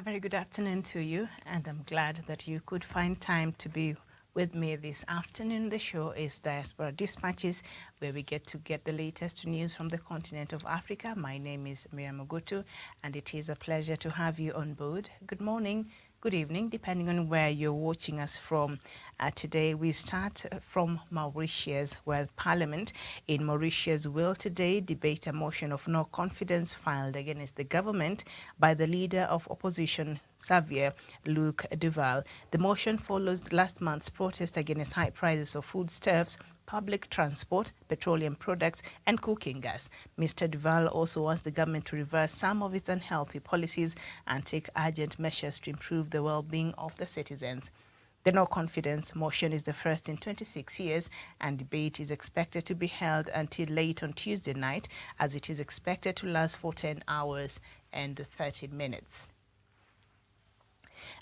Very good afternoon to you, and I'm glad that you could find time to be with me this afternoon. The show is Diaspora Dispatches, where we get the latest news from the continent of Africa. My name is Miriam Ogutu, and it is a pleasure to have you on board. Good morning, good evening, depending on where you're watching us from. Today, we start from Mauritius, where Parliament in Mauritius will today debate a motion of no confidence filed against the government by the leader of opposition, Xavier Luc Duval. The motion follows last month's protest against high prices of foodstuffs, public transport, petroleum products, and cooking gas. Mr. Duval also wants the government to reverse some of its unhealthy policies and take urgent measures to improve the well-being of the citizens. The no confidence motion is the first in 26 years, and debate is expected to be held until late on Tuesday night, as it is expected to last for 10 hours and 30 minutes.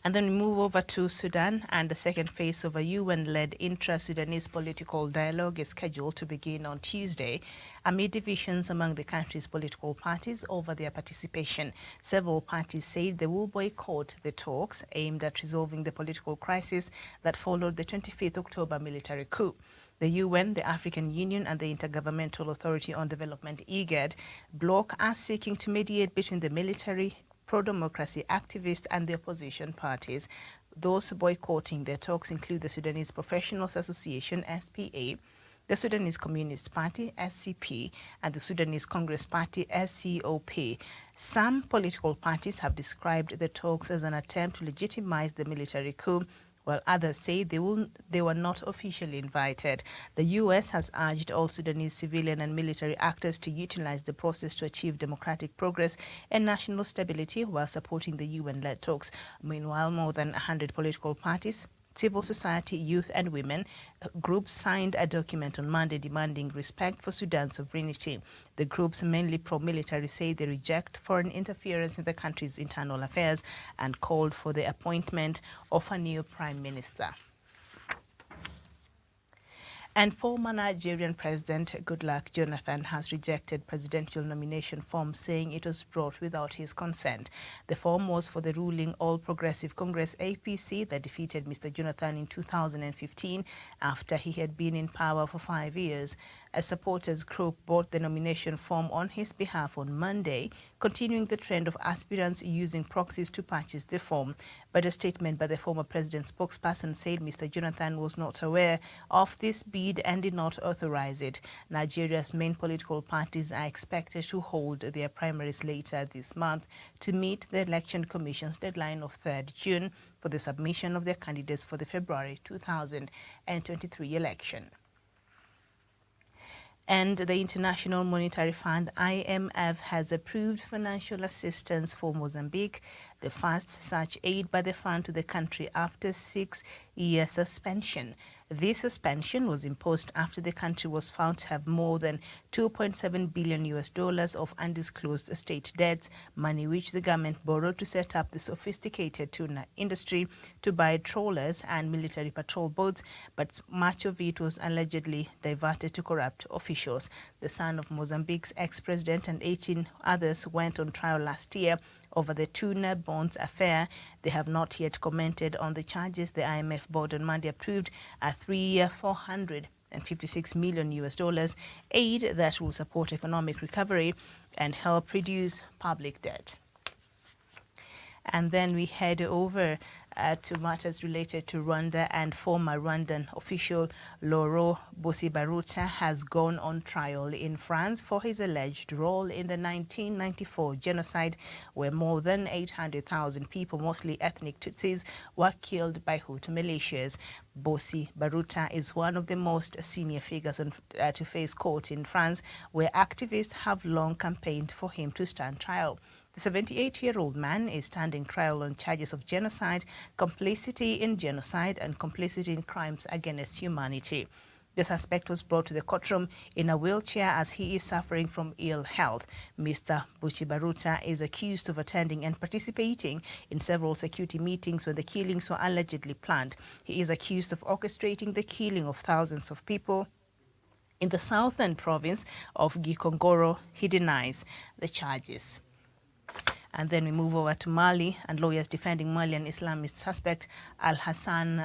And then we move over to Sudan, and the second phase of a UN-led intra-Sudanese political dialogue is scheduled to begin on Tuesday. Amid divisions among the country's political parties over their participation, several parties said they will boycott the talks aimed at resolving the political crisis that followed the 25th October military coup. The UN, the African Union, and the Intergovernmental Authority on Development, IGAD, bloc are seeking to mediate between the military, pro-democracy activists and the opposition parties. Those boycotting their talks include the Sudanese Professionals Association, SPA, the Sudanese Communist Party, SCP, and the Sudanese Congress Party, SCOP. Some political parties have described the talks as an attempt to legitimize the military coup, while others say they were not officially invited. The U.S. has urged all Sudanese civilian and military actors to utilize the process to achieve democratic progress and national stability while supporting the UN-led talks. Meanwhile, more than 100 political parties, civil society, youth and women groups signed a document on Monday demanding respect for Sudan's sovereignty. The groups, mainly pro-military, say they reject foreign interference in the country's internal affairs and called for the appointment of a new prime minister. And former Nigerian President Goodluck Jonathan has rejected presidential nomination form, saying it was brought without his consent. The form was for the ruling All Progressive Congress APC that defeated Mr. Jonathan in 2015 after he had been in power for 5 years. A supporters group bought the nomination form on his behalf on Monday, continuing the trend of aspirants using proxies to purchase the form. But a statement by the former president's spokesperson said Mr. Jonathan was not aware of this bid and did not authorize it. Nigeria's main political parties are expected to hold their primaries later this month to meet the Election Commission's deadline of 3rd June for the submission of their candidates for the February 2023 election. And the International Monetary Fund, IMF, has approved financial assistance for Mozambique, the first such aid by the fund to the country after 6-year suspension. This suspension was imposed after the country was found to have more than $2.7 billion of undisclosed state debts, money which the government borrowed to set up the sophisticated tuna industry, to buy trawlers and military patrol boats, but much of it was allegedly diverted to corrupt officials. The son of Mozambique's ex-president and 18 others went on trial last year over the tuna bonds affair. They have not yet commented on the charges. The IMF board on Monday approved a 3-year $456 million aid that will support economic recovery and help reduce public debt. And then we head over to matters related to Rwanda, and former Rwandan official Laurent Bosibaruta has gone on trial in France for his alleged role in the 1994 genocide, where more than 800,000 people, mostly ethnic Tutsis, were killed by Hutu militias. Bosibaruta is one of the most senior figures to face court in France, where activists have long campaigned for him to stand trial. The 78-year-old man is standing trial on charges of genocide, complicity in genocide, and complicity in crimes against humanity. The suspect was brought to the courtroom in a wheelchair as he is suffering from ill health. Mr. Bosibaruta is accused of attending and participating in several security meetings when the killings were allegedly planned. He is accused of orchestrating the killing of thousands of people in the southern province of Gikongoro. He denies the charges. And then we move over to Mali, and lawyers defending Malian Islamist suspect Al-Hassan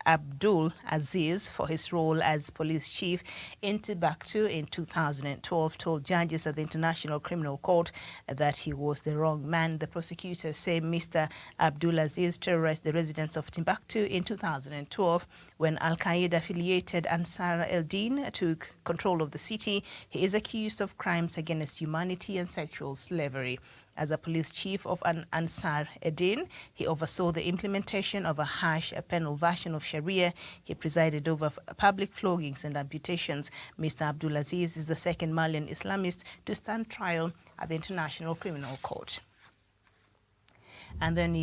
Abdul Aziz for his role as police chief in Timbuktu in 2012 told judges at the International Criminal Court that he was the wrong man. The prosecutors say Mr. Abdul Aziz terrorized the residents of Timbuktu in 2012 when Al-Qaeda-affiliated Ansar el-Din took control of the city. He is accused of crimes against humanity and sexual slavery. As a police chief of an Ansar el-Din, he oversaw the implementation of a harsh penal version of Sharia. He presided over public floggings and amputations. Mr. Abdul Aziz is the second Malian Islamist to stand trial at the International Criminal Court. And then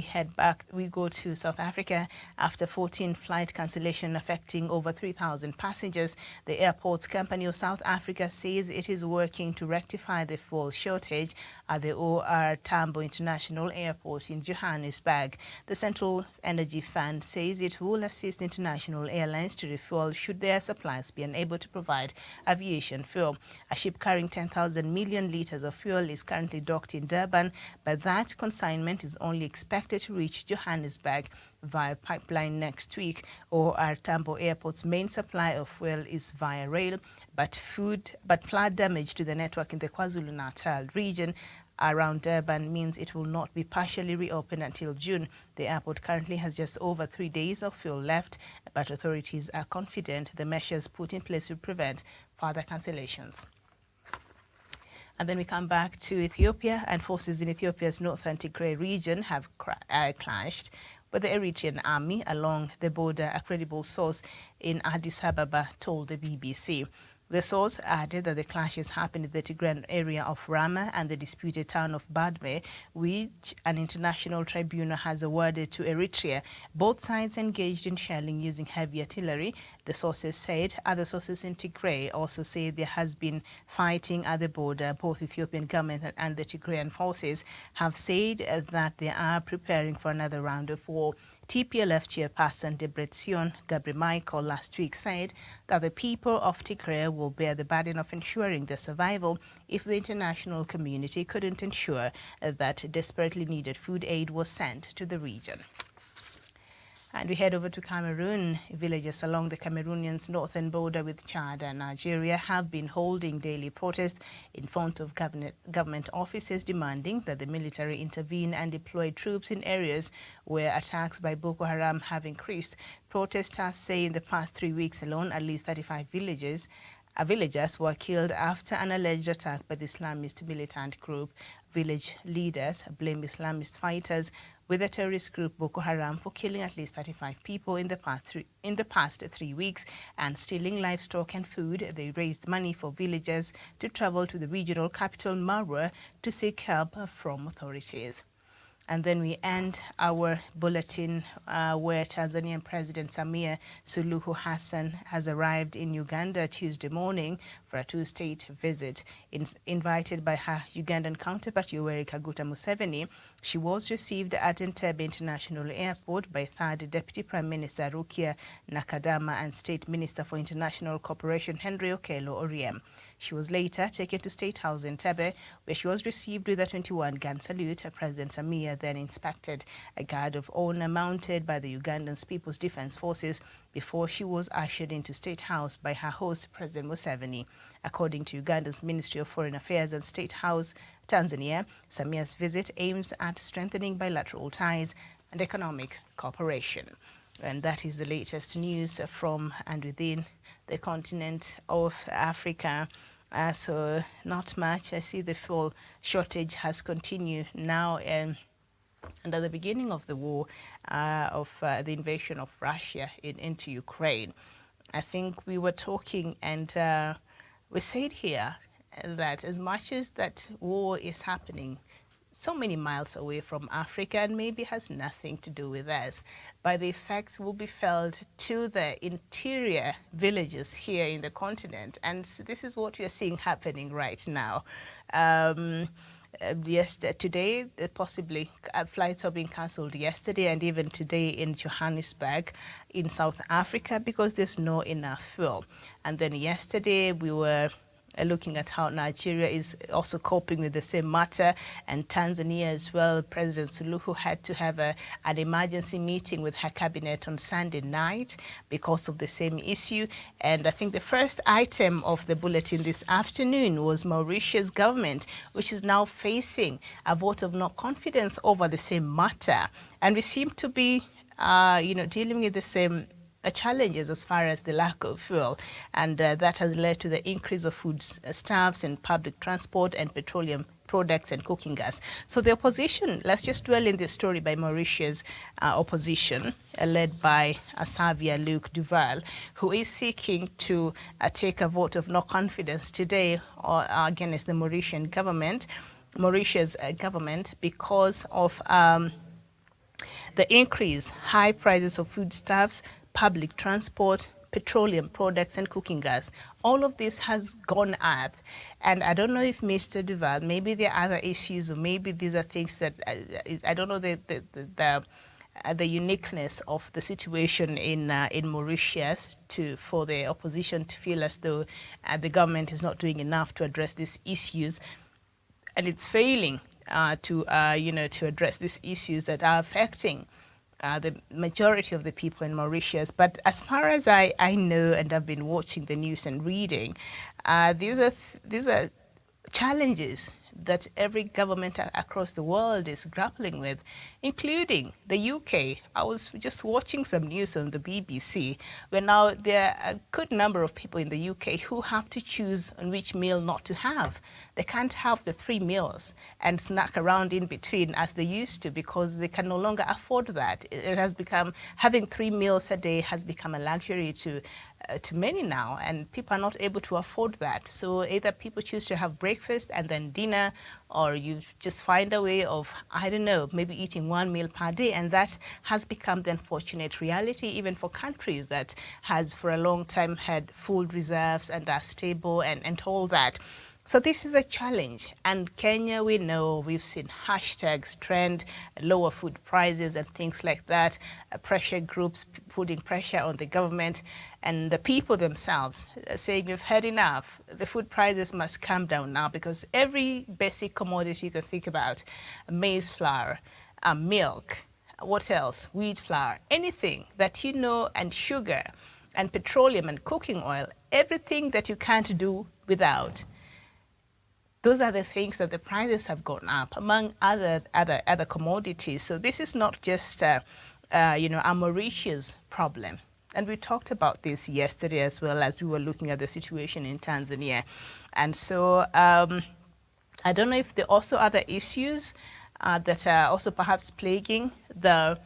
we go to South Africa. After 14 flight cancellation affecting over 3,000 passengers, the Airports Company of South Africa says it is working to rectify the fuel shortage at the OR Tambo International Airport in Johannesburg. The Central Energy Fund says it will assist international airlines to refuel should their suppliers be unable to provide aviation fuel. A ship carrying 10,000 million litres of fuel is currently docked in Durban, but that consignment is only expected to reach Johannesburg via pipeline next week. OR Tambo Airport's main supply of fuel is via rail, but flood damage to the network in the KwaZulu-Natal region around Durban means it will not be partially reopened until June. The airport currently has just over 3 days of fuel left, but authorities are confident the measures put in place will prevent further cancellations. And then we come back to Ethiopia, and forces in Ethiopia's northern Tigray region have clashed with the Eritrean army along the border, a credible source in Addis Ababa told the BBC. The source added that the clashes happened in the Tigrayan area of Rama and the disputed town of Badme, which an international tribunal has awarded to Eritrea. Both sides engaged in shelling using heavy artillery, the sources said. Other sources in Tigray also say there has been fighting at the border. Both Ethiopian government and the Tigrayan forces have said that they are preparing for another round of war. TPLF chairperson Debretsion Gabriel-Michael last week said that the people of Tigray will bear the burden of ensuring their survival if the international community couldn't ensure that desperately needed food aid was sent to the region. And we head over to Cameroon. Villages along the Cameroonians' northern border with Chad and Nigeria have been holding daily protests in front of government offices, demanding that the military intervene and deploy troops in areas where attacks by Boko Haram have increased. Protesters say in the past 3 weeks alone, at least 35 villagers were killed after an alleged attack by the Islamist militant group. Village leaders blame Islamist fighters with the terrorist group Boko Haram for killing at least 35 people in the past 3 weeks and stealing livestock and food. They raised money for villagers to travel to the regional capital, Marwa, to seek help from authorities. And then we end our bulletin where Tanzanian President Samia Suluhu Hassan has arrived in Uganda Tuesday morning for a two-state visit. Invited by her Ugandan counterpart Yoweri Kaguta Museveni, she was received at Entebbe International Airport by third Deputy Prime Minister Rukia Nakadama and State Minister for International Cooperation Henry Okello Oryem. She was later taken to State House in Entebbe, where she was received with a 21-gun salute. President Samia then inspected a guard of honor mounted by the Ugandan People's Defense Forces before she was ushered into State House by her host, President Museveni. According to Uganda's Ministry of Foreign Affairs and State House, Tanzania, Samia's visit aims at strengthening bilateral ties and economic cooperation. And that is the latest news from and within the continent of Africa. So not much. I see the fuel shortage has continued now and at the beginning of the war of the invasion of Russia into Ukraine. I think we were talking and we said here that as much as that war is happening so many miles away from Africa and maybe has nothing to do with us, but the effects will be felt to the interior villages here in the continent. And this is what we are seeing happening right now. Yes, today, possibly flights are being cancelled yesterday and even today in Johannesburg in South Africa because there's not enough fuel. And then yesterday we were looking at how Nigeria is also coping with the same matter, and Tanzania as well. President Suluhu had to have an emergency meeting with her cabinet on Sunday night because of the same issue. And I think the first item of the bulletin this afternoon was Mauritius government, which is now facing a vote of no confidence over the same matter. And we seem to be, dealing with the same challenges as far as the lack of fuel, and that has led to the increase of food stuffs and public transport and petroleum products and cooking gas. So the opposition, let's just dwell in this story by Mauritius opposition, led by Savia Luke Duval, who is seeking to take a vote of no confidence today against the Mauritian government because of the increase, high prices of foodstuffs, public transport, petroleum products and cooking gas. All of this has gone up. And I don't know if Mr. Duval, maybe there are other issues, or maybe these are things that, I don't know the uniqueness of the situation in Mauritius for the opposition to feel as though the government is not doing enough to address these issues. And it's failing to address these issues that are affecting the majority of the people in Mauritius. But as far as I know, and I've been watching the news and reading, these are challenges that every government across the world is grappling with, including the UK. I was just watching some news on the BBC, where now there are a good number of people in the UK who have to choose on which meal not to have. They can't have the 3 meals and snack around in between as they used to, because they can no longer afford that. It has become, having 3 meals a day has become a luxury to many now, and people are not able to afford that. So either people choose to have breakfast and then dinner, or you just find a way of, I don't know, maybe eating 1 meal per day. And that has become the unfortunate reality, even for countries that has for a long time had food reserves and are stable and all that. So this is a challenge. And Kenya, we know, we've seen hashtags trend, lower food prices and things like that, pressure groups putting pressure on the government, and the people themselves saying we've had enough. The food prices must come down now, because every basic commodity you can think about, maize flour, milk, what else, wheat flour, anything that you know, and sugar and petroleum and cooking oil, everything that you can't do without. Those are the things that the prices have gone up, among other commodities. So this is not just a Mauritius problem. And we talked about this yesterday as well, as we were looking at the situation in Tanzania. And so I don't know if there are also other issues that are also perhaps plaguing the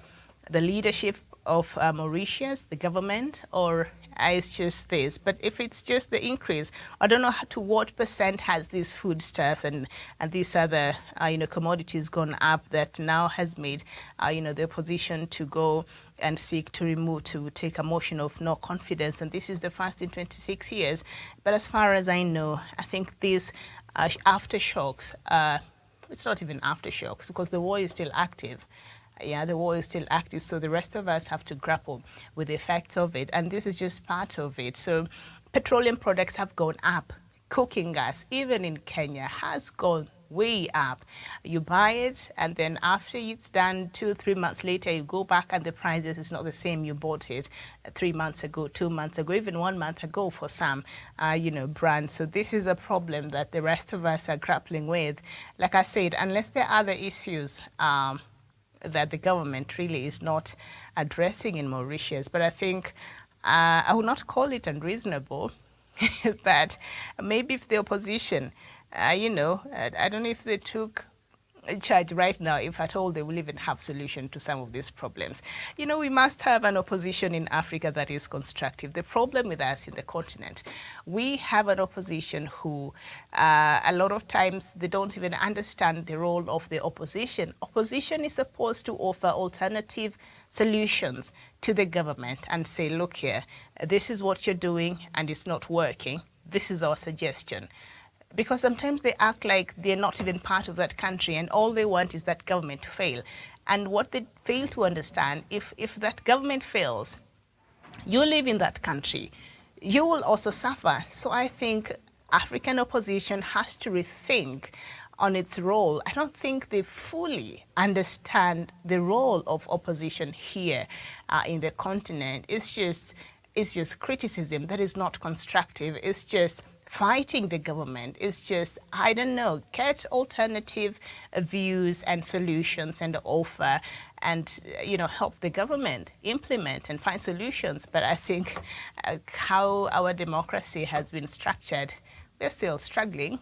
leadership of Mauritius, the government, or it's just this. But if it's just the increase, I don't know to what percent has this food stuff and these other commodities gone up that now has made the opposition to go and seek to take a motion of no confidence. And this is the first in 26 years. But as far as I know, I think these aftershocks, it's not even aftershocks, because the war is still active. Yeah, the war is still active, so the rest of us have to grapple with the effects of it, and this is just part of it. So petroleum products have gone up. Cooking gas, even in Kenya, has gone way up. You buy it, and then after it's done, 2-3 months later, you go back and the prices is not the same you bought it 3 months ago, 2 months ago, even 1 month ago for some, brands. So this is a problem that the rest of us are grappling with. Like I said, unless there are other issues, that the government really is not addressing in Mauritius. But I think I would not call it unreasonable, but maybe if the opposition, I don't know if they took charge right now, if at all they will even have solution to some of these problems. We must have an opposition in Africa that is constructive. The problem with us in the continent, we have an opposition who a lot of times they don't even understand the role of the opposition. Opposition is supposed to offer alternative solutions to the government and say, look here, this is what you're doing and it's not working. This is our suggestion. Because sometimes they act like they're not even part of that country, and all they want is that government to fail. And what they fail to understand, if that government fails, you live in that country, you will also suffer. So I think African opposition has to rethink on its role. I don't think they fully understand the role of opposition here in the continent. It's just criticism that is not constructive. It's just fighting the government. It's just, I don't know, get alternative views and solutions and offer and, help the government implement and find solutions. But I think how our democracy has been structured, we're still struggling,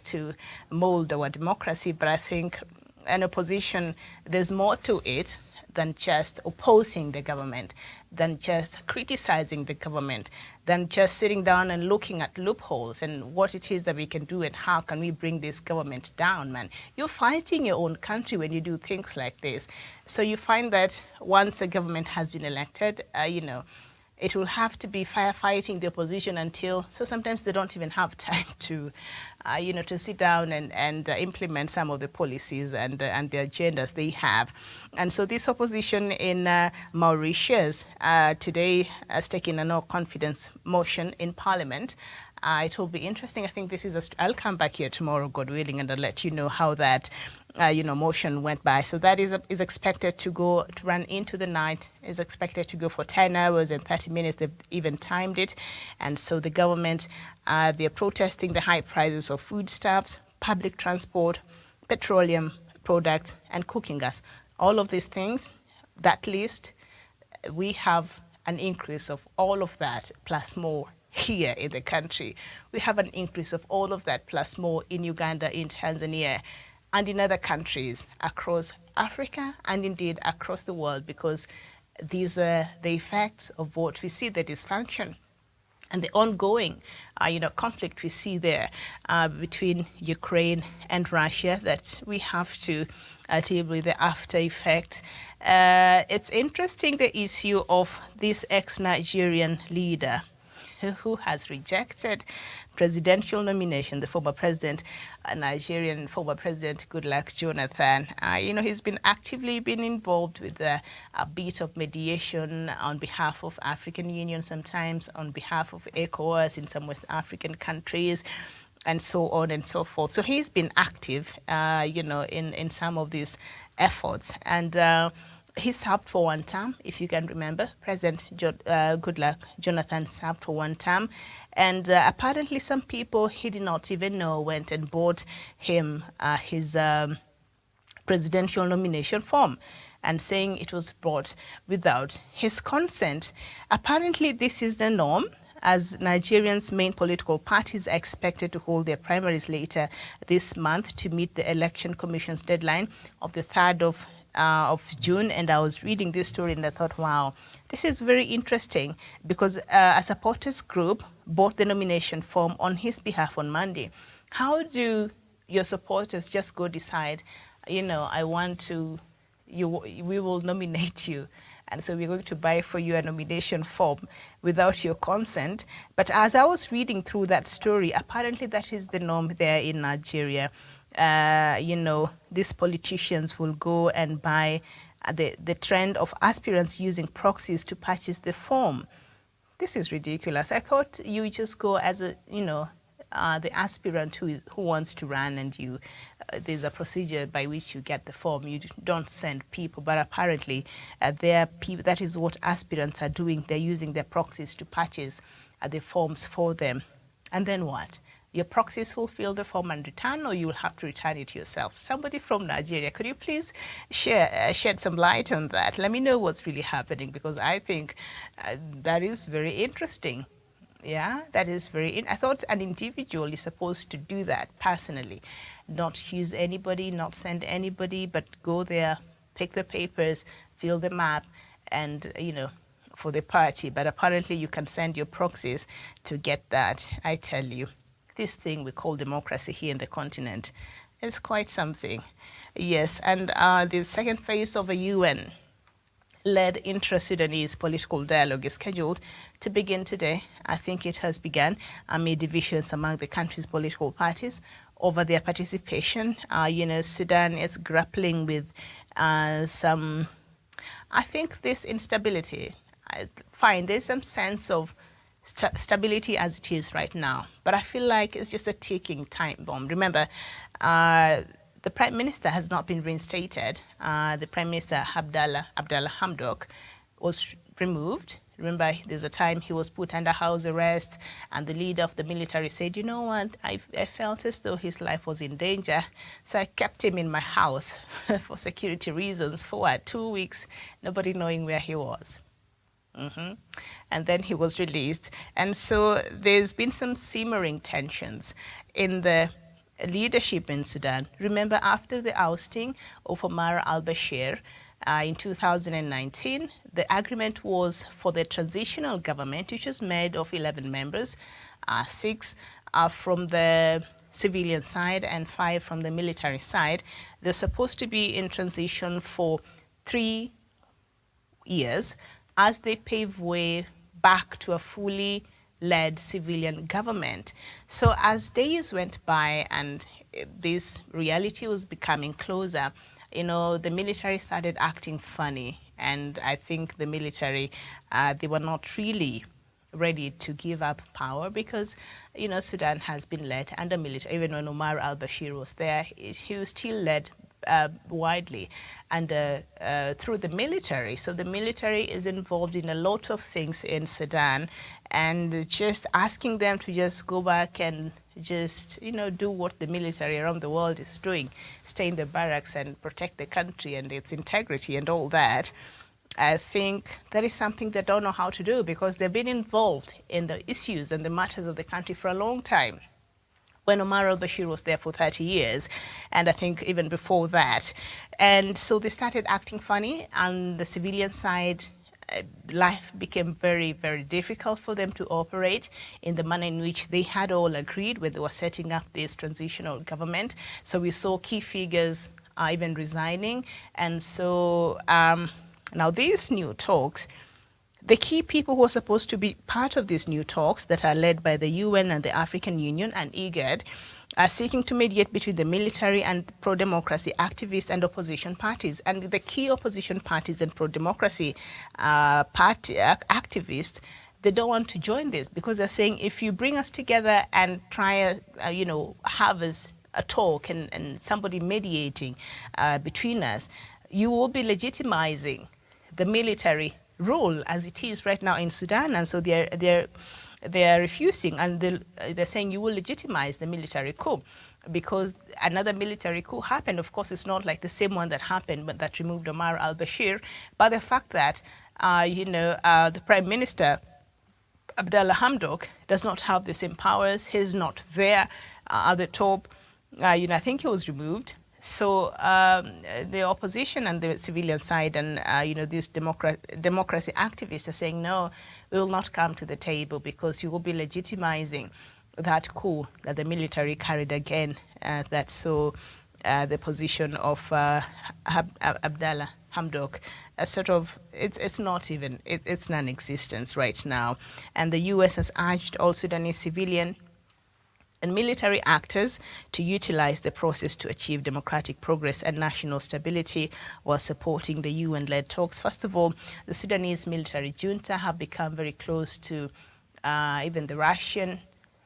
to mold our democracy. But I think an opposition, there's more to it than just opposing the government, than just criticizing the government, than just sitting down and looking at loopholes and what it is that we can do and how can we bring this government down, man. You're fighting your own country when you do things like this. So you find that once a government has been elected, it will have to be firefighting the opposition until, so sometimes they don't even have time to, to sit down and implement some of the policies and the agendas they have. And so this opposition in Mauritius today has taken a no confidence motion in Parliament. It will be interesting. I think this is, I'll come back here tomorrow, God willing, and I'll let you know how that motion went by. So that is expected to run into the night, is expected to go for 10 hours and 30 minutes. They've even timed it. And so the government, they're protesting the high prices of foodstuffs, public transport, petroleum products, and cooking gas. All of these things, that list, we have an increase of all of that plus more here in the country. We have an increase of all of that plus more in Uganda, in Tanzania, and in other countries across Africa and indeed across the world, because these are the effects of what we see, the dysfunction and the ongoing conflict we see there between Ukraine and Russia, that we have to deal with the after effect. It's interesting, the issue of this ex-Nigerian leader who has rejected presidential nomination, the former president, Nigerian former president, Goodluck Jonathan. He's been actively involved with a bit of mediation on behalf of African Union, sometimes on behalf of ECOWAS in some West African countries, and so on and so forth. So he's been active, in some of these efforts. And he served for one term, if you can remember. President Goodluck Jonathan served for one term. And apparently some people he did not even know went and bought him his presidential nomination form, and saying it was bought without his consent. Apparently this is the norm, as Nigerians' main political parties are expected to hold their primaries later this month to meet the Election Commission's deadline of the 3rd of June. And I was reading this story and I thought, wow, this is very interesting, because a supporters group bought the nomination form on his behalf on Monday. How do your supporters just go decide, we will nominate you, and so we're going to buy for you a nomination form without your consent? But as I was reading through that story, apparently that is the norm there in Nigeria. These politicians will go and buy the trend of aspirants using proxies to purchase the form. This is ridiculous. I thought you just go as the aspirant who wants to run, and there's a procedure by which you get the form. You don't send people, but apparently there are people, that is what aspirants are doing. They're using their proxies to purchase the forms for them. And then what? Your proxies will fill the form and return, or you will have to return it yourself. Somebody from Nigeria, could you please shed some light on that? Let me know what's really happening, because I think that is very interesting. Yeah, that is I thought an individual is supposed to do that personally, not use anybody, not send anybody, but go there, pick the papers, fill the map, and, for the party. But apparently you can send your proxies to get that. I tell you, this thing we call democracy here in the continent is quite something. Yes, and the second phase of a UN-led intra-Sudanese political dialogue is scheduled to begin today. I think it has begun amid divisions among the country's political parties over their participation. Sudan is grappling with this instability. There's some sense of stability as it is right now. But I feel like it's just a ticking time bomb. Remember, the Prime Minister has not been reinstated. The Prime Minister, Abdallah Hamdok, was removed. Remember, there's a time he was put under house arrest, and the leader of the military said, you know what, I felt as though his life was in danger, so I kept him in my house for security reasons for 2 weeks, nobody knowing where he was. And then he was released. And so there's been some simmering tensions in the leadership in Sudan. Remember, after the ousting of Omar al-Bashir, in 2019, the agreement was for the transitional government, which was made of 11 members, 6 from the civilian side and 5 from the military side. They're supposed to be in transition for 3 years as they pave way back to a fully led civilian government. So as days went by and this reality was becoming closer, you know, the military started acting funny, and I think the military, they were not really ready to give up power because, you know, Sudan has been led under military. Even when Omar al-Bashir was there, he was still led widely and through the military. So the military is involved in a lot of things in Sudan, and just asking them to just go back and just, you know, do what the military around the world is doing, stay in the barracks and protect the country and its integrity and all that, I think that is something they don't know how to do because they've been involved in the issues and the matters of the country for a long time. When Omar al-Bashir was there for 30 years, and I think even before that. And so they started acting funny, and the civilian side, life became very, very difficult for them to operate in the manner in which they had all agreed when they were setting up this transitional government. So we saw key figures even resigning. And so now these new talks, the key people who are supposed to be part of these new talks that are led by the UN and the African Union and IGAD are seeking to mediate between the military and pro-democracy activists and opposition parties. And the key opposition parties and pro-democracy activists, they don't want to join this because they're saying if you bring us together and try, you know, have us a talk and somebody mediating between us, you will be legitimizing the military role as it is right now in Sudan, and so they're refusing, and they're saying you will legitimize the military coup because another military coup happened. Of course, it's not like the same one that happened, but that removed Omar al-Bashir. But the fact that the Prime Minister Abdallah Hamdok does not have the same powers, he's not there at the top. I think he was removed. So the opposition and the civilian side and, these democracy activists are saying, no, we will not come to the table because you will be legitimizing that coup that the military carried again, that saw the position of Abdallah Hamdok it's not even, it's non-existent right now. And the US has urged all Sudanese civilian and military actors to utilize the process to achieve democratic progress and national stability while supporting the UN-led talks. First of all, the Sudanese military junta have become very close to even the Russian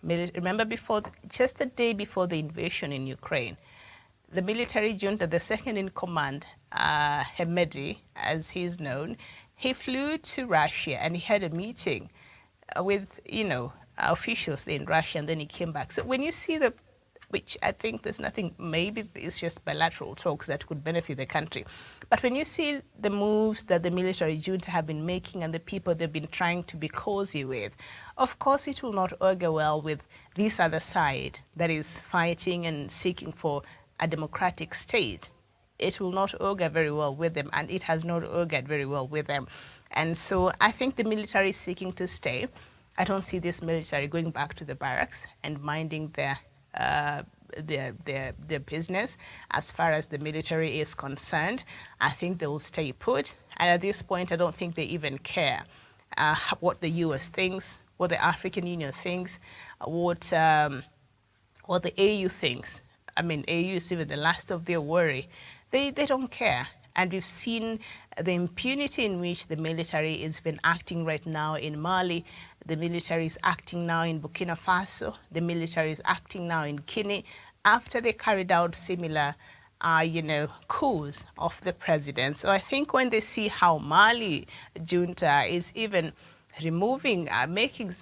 military. Remember, just the day before the invasion in Ukraine, the military junta, the second in command, Hemedi, as he's known, he flew to Russia and he had a meeting with, officials in Russia, and then he came back. So when you see which I think there's nothing, maybe it's just bilateral talks that could benefit the country. But when you see the moves that the military junta have been making and the people they've been trying to be cozy with, of course it will not augur well with this other side that is fighting and seeking for a democratic state. It will not augur very well with them, and it has not augured very well with them. And so I think the military is seeking to stay. I don't see this military going back to the barracks and minding their business. As far as the military is concerned, I think they will stay put. And at this point, I don't think they even care what the US thinks, what the African Union thinks, what the AU thinks. I mean, AU is even the last of their worry. They don't care. And we've seen the impunity in which the military is been acting right now in Mali. The military is acting now in Burkina Faso. The military is acting now in Guinea after they carried out similar coups of the president. So I think when they see how Mali junta is even removing, making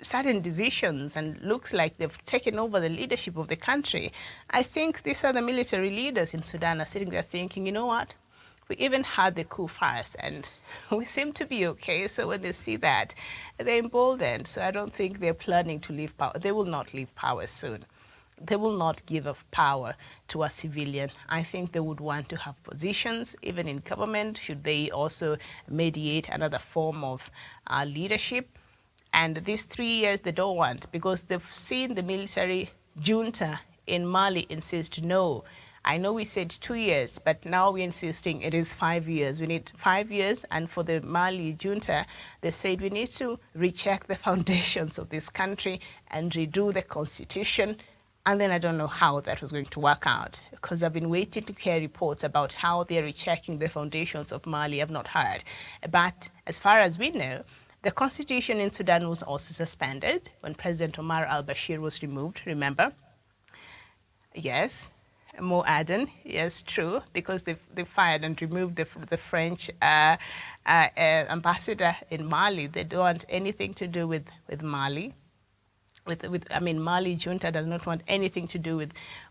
certain decisions and looks like they've taken over the leadership of the country, I think these are the military leaders in Sudan are sitting there thinking, you know what, we even had the coup first and we seem to be okay. So when they see that, they're emboldened. So I don't think they're planning to leave power. They will not leave power soon. They will not give up power to a civilian. I think they would want to have positions, even in government, should they also mediate another form of leadership. And these 3 years they don't want, because they've seen the military junta in Mali insist, no, I know we said 2 years, but now we're insisting it is 5 years. We need 5 years. And for the Mali junta, they said we need to recheck the foundations of this country and redo the constitution. And then I don't know how that was going to work out, because I've been waiting to hear reports about how they're rechecking the foundations of Mali. I've not heard. But as far as we know, the constitution in Sudan was also suspended when President Omar al-Bashir was removed, remember? Yes. More Aden, yes, true, because they fired and removed the French ambassador in Mali. They don't want anything to do with Mali. Mali junta does not want anything to do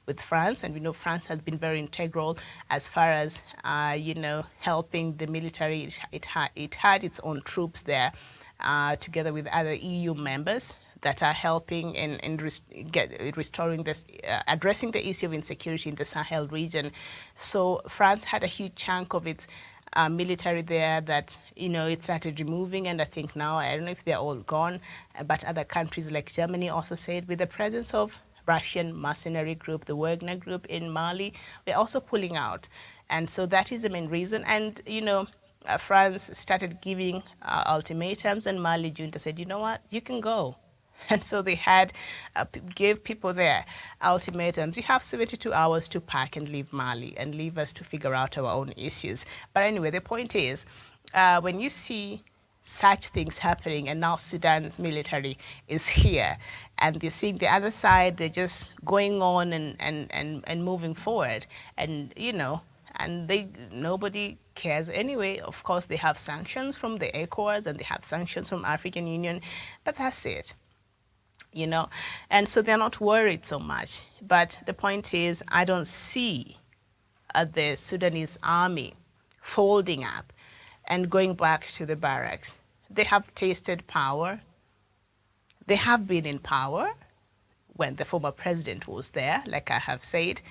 with France, and we know France has been very integral as far as helping the military. It had its own troops there, together with other EU members that are helping in restoring this, addressing the issue of insecurity in the Sahel region. So France had a huge chunk of its military there that, it started removing, and I think now, I don't know if they're all gone, but other countries like Germany also said with the presence of Russian mercenary group, the Wagner group in Mali, we're also pulling out. And so that is the main reason. And, France started giving ultimatums, and Mali junta said, you know what, you can go. And so they gave people there ultimatums. You have 72 hours to pack and leave Mali and leave us to figure out our own issues. But anyway, the point is, when you see such things happening, and now Sudan's military is here, and they're seeing the other side, they're just going on and moving forward, and and nobody cares anyway. Of course, they have sanctions from the ECOWAS and they have sanctions from African Union, but that's it. And so they're not worried so much. But the point is, I don't see the Sudanese army folding up and going back to the barracks. They have tasted power. They have been in power when the former president was there, like I have said.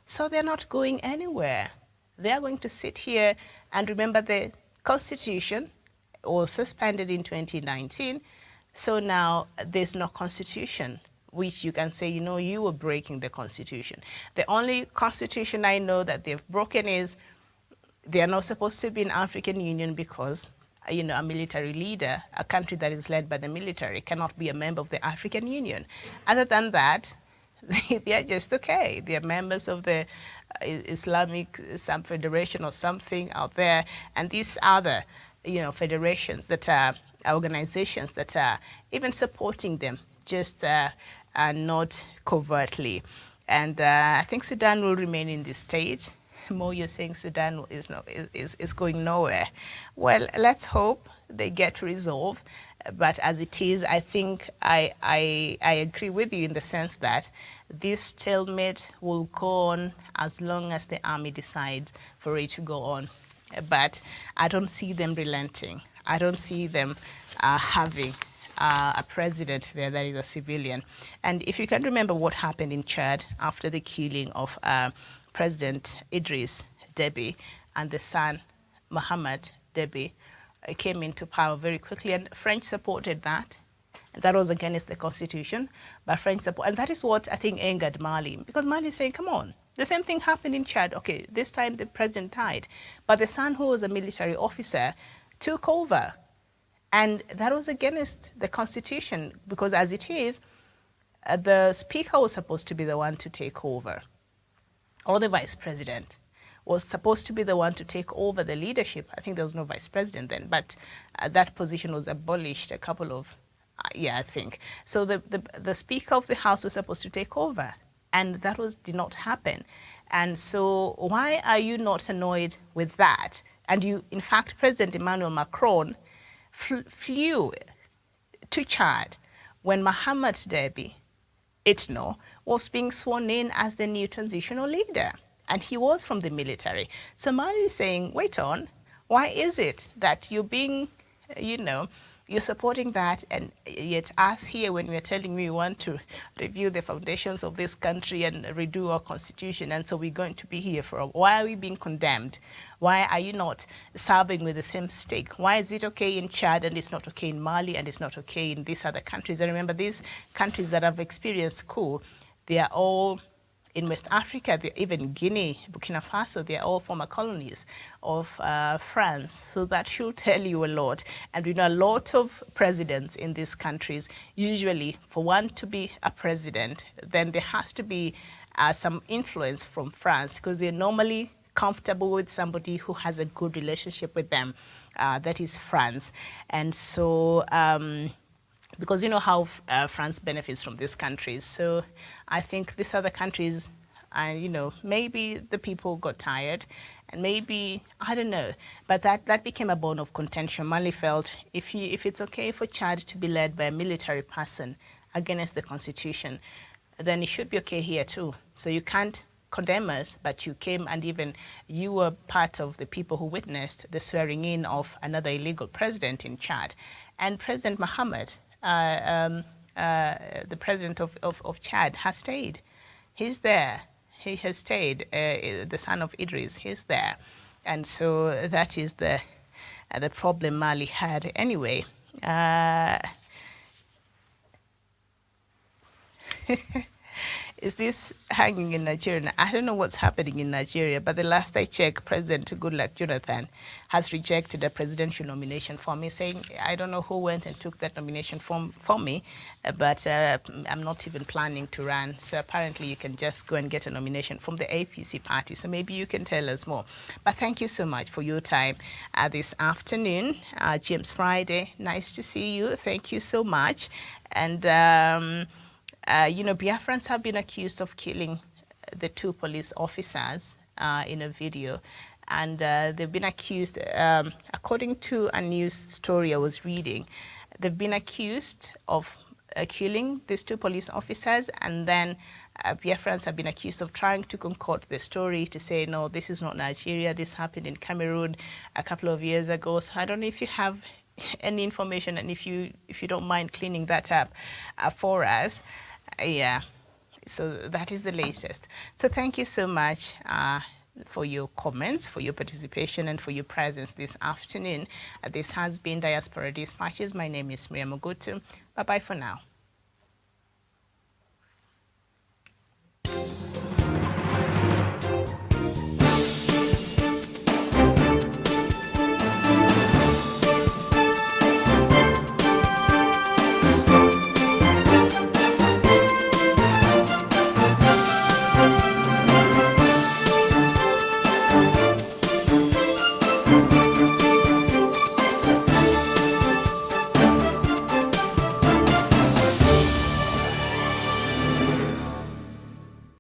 So they're not going anywhere. They are going to sit here and remember the Constitution was suspended in 2019. So now there's no constitution, which you can say, you were breaking the constitution. The only constitution I know that they've broken is they are not supposed to be in African Union because, a military leader, a country that is led by the military, cannot be a member of the African Union. Other than that, they are just okay. They are members of the Islamic federation or something out there, and these other, federations that are organizations that are even supporting them, just not covertly. And I think Sudan will remain in this state. Mo, you're saying Sudan is going nowhere. Well, let's hope they get resolved. But as it is, I think I agree with you in the sense that this stalemate will go on as long as the army decides for it to go on. But I don't see them relenting. I don't see them having a president there that is a civilian. And if you can remember what happened in Chad after the killing of President Idris Deby and the son Mohamed Deby came into power very quickly, and French supported that. And that was against the constitution, but French support. And that is what I think angered Mali, because Mali is saying, come on, the same thing happened in Chad. Okay, this time the president died, but the son, who was a military officer, took over. And that was against the constitution, because as it is, the speaker was supposed to be the one to take over, or the vice president. was supposed to be the one to take over the leadership. I think there was no vice president then, but that position was abolished a couple of, I think. So the Speaker of the House was supposed to take over, and that did not happen. And so why are you not annoyed with that? And in fact, President Emmanuel Macron flew to Chad when Mohamed Deby Itno was being sworn in as the new transitional leader. And he was from the military. So Mali is saying, wait on, why is it that you're being, you're supporting that, and yet us here, when we're telling you we want to review the foundations of this country and redo our constitution, and so we're going to be here for why are we being condemned? Why are you not serving with the same stake? Why is it okay in Chad and it's not okay in Mali and it's not okay in these other countries? And remember, these countries that have experienced coup, they are all in West Africa, even Guinea, Burkina Faso, they are all former colonies of France. So that should tell you a lot. And we know a lot of presidents in these countries, usually for one to be a president, then there has to be some influence from France, because they're normally comfortable with somebody who has a good relationship with them. That is France. And so because you know how France benefits from these countries. So I think these other countries, maybe the people got tired, and maybe, I don't know, but that became a bone of contention. Mali felt if it's okay for Chad to be led by a military person against the constitution, then it should be okay here too. So you can't condemn us, but you came and even you were part of the people who witnessed the swearing in of another illegal president in Chad. And President Mohamed, the president of Chad, has stayed. He's there. He has stayed. The son of Idris, he's there. And so that is the problem Mali had anyway. Is this hanging in Nigeria? I don't know what's happening in Nigeria, but the last I checked, President Goodluck Jonathan has rejected a presidential nomination for me, saying, I don't know who went and took that nomination form for me, but I'm not even planning to run. So apparently you can just go and get a nomination from the APC party. So maybe you can tell us more. But thank you so much for your time this afternoon. James Friday, nice to see you. Thank you so much. And Biafrans have been accused of killing the 2 police officers in a video. And they've been accused, according to a news story I was reading, they've been accused of killing these 2 police officers. And then Biafrans have been accused of trying to concoct the story to say, no, this is not Nigeria. This happened in Cameroon a couple of years ago. So I don't know if you have any information, and if you don't mind cleaning that up for us. Yeah, so that is the latest. So thank you so much for your comments, for your participation, and for your presence this afternoon. This has been Diaspora Dispatches. My name is Miriam Ogutu. Bye-bye for now.